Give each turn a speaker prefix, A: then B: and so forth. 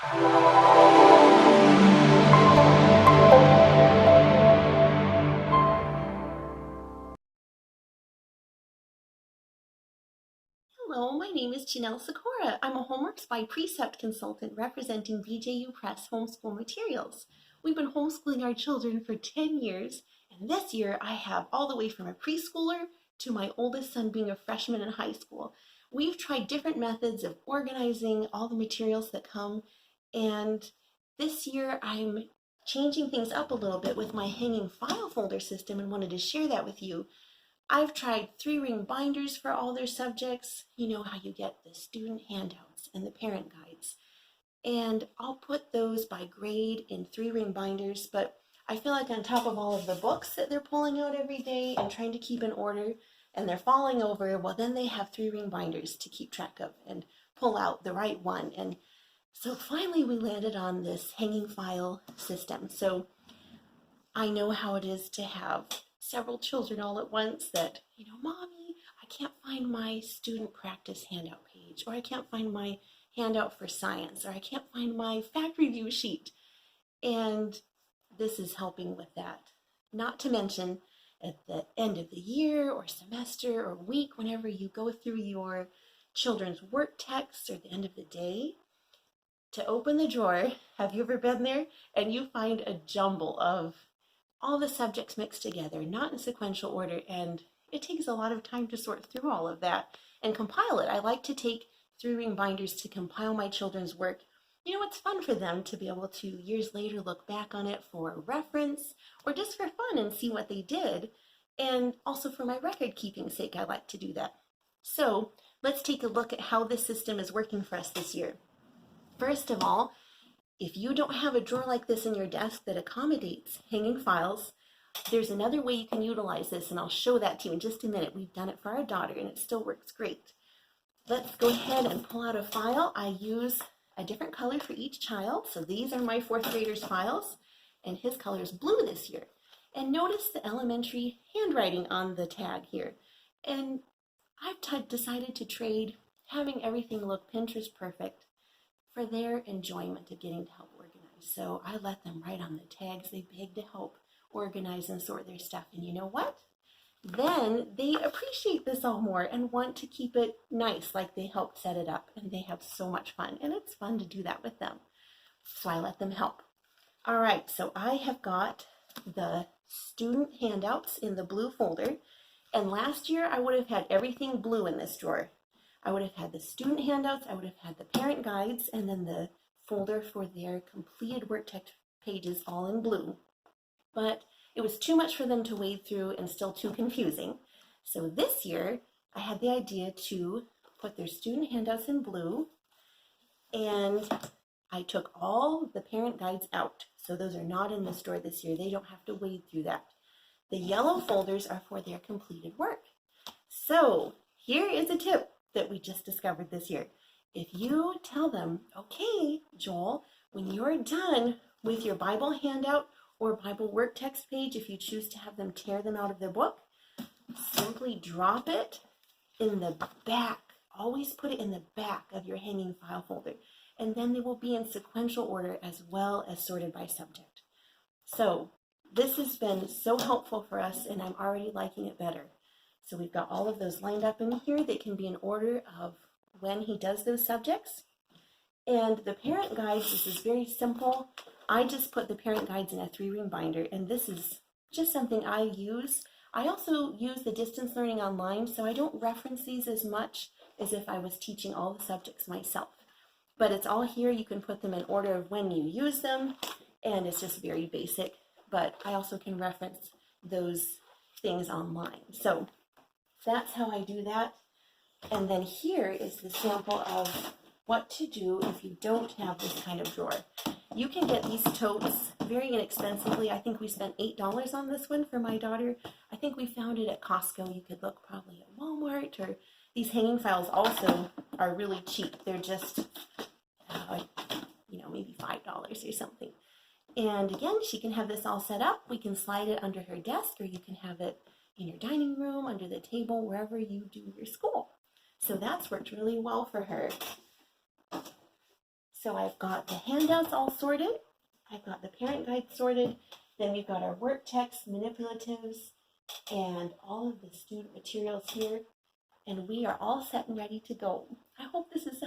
A: Hello, my name is Janelle Sikora. I'm a Homeworks by Precept consultant representing BJU Press Homeschool Materials. We've been homeschooling our children for 10 years, and this year I have all the way from a preschooler to my oldest son being a freshman in high school. We've tried different methods of organizing all the materials that come, and this year I'm changing things up a little bit with my hanging file folder system and wanted to share that with you. I've tried 3-ring binders for all their subjects. You know how you get the student handouts and the parent guides. And I'll put those by grade in 3-ring binders, but I feel like on top of all of the books that they're pulling out every day and trying to keep in order and they're falling over, well, then they have 3-ring binders to keep track of and pull out the right one. And so finally we landed on this hanging file system. So I know how it is to have several children all at once that, Mommy, I can't find my student practice handout page, or I can't find my handout for science, or I can't find my fact review sheet. And this is helping with that. Not to mention, at the end of the year or semester or week, whenever you go through your children's work texts or the end of the day, to open the drawer, have you ever been there and you find a jumble of all the subjects mixed together, not in sequential order, and it takes a lot of time to sort through all of that and compile it. I like to take 3-ring binders to compile my children's work. It's fun for them to be able to years later look back on it for reference or just for fun and see what they did. And also for my record keeping sake, I like to do that. So let's take a look at how this system is working for us this year. First of all, if you don't have a drawer like this in your desk that accommodates hanging files, there's another way you can utilize this, and I'll show that to you in just a minute. We've done it for our daughter, and it still works great. Let's go ahead and pull out a file. I use a different color for each child. So these are my 4th grader's files, and his color is blue this year. And notice the elementary handwriting on the tag here. And I've decided to trade having everything look Pinterest perfect for their enjoyment of getting to help organize. So I let them write on the tags. They beg to help organize and sort their stuff. And you know what? Then they appreciate this all more and want to keep it nice, like they helped set it up. And they have so much fun. And it's fun to do that with them. So I let them help. All right, so I have got the student handouts in the blue folder. And last year I would have had everything blue in this drawer. I would have had the student handouts, I would have had the parent guides, and then the folder for their completed work text pages all in blue. But it was too much for them to wade through and still too confusing. So this year, I had the idea to put their student handouts in blue, and I took all the parent guides out. So those are not in the store this year. They don't have to wade through that. The yellow folders are for their completed work. So here is a tip that we just discovered this year. If you tell them, okay, Joel, when you're done with your Bible handout or Bible work text page, if you choose to have them tear them out of their book, simply drop it in the back. Always put it in the back of your hanging file folder, and then they will be in sequential order as well as sorted by subject. So this has been so helpful for us, and I'm already liking it better. So we've got all of those lined up in here. They can be in order of when he does those subjects. And the parent guides, this is very simple. I just put the parent guides in a 3-ring binder, and this is just something I use. I also use the distance learning online, so I don't reference these as much as if I was teaching all the subjects myself. But it's all here. You can put them in order of when you use them, and it's just very basic. But I also can reference those things online. So that's how I do that. And then here is the sample of what to do if you don't have this kind of drawer. You can get these totes very inexpensively. I think we spent $8 on this one for my daughter. I think we found it at Costco. You could look probably at Walmart, or these hanging files also are really cheap. They're just, maybe $5 or something. And again, she can have this all set up. We can slide it under her desk, or you can have it in your dining room, under the table, wherever you do your school. So that's worked really well for her. So I've got the handouts all sorted. I've got the parent guide sorted. Then we've got our work texts, manipulatives, and all of the student materials here. And we are all set and ready to go. I hope this is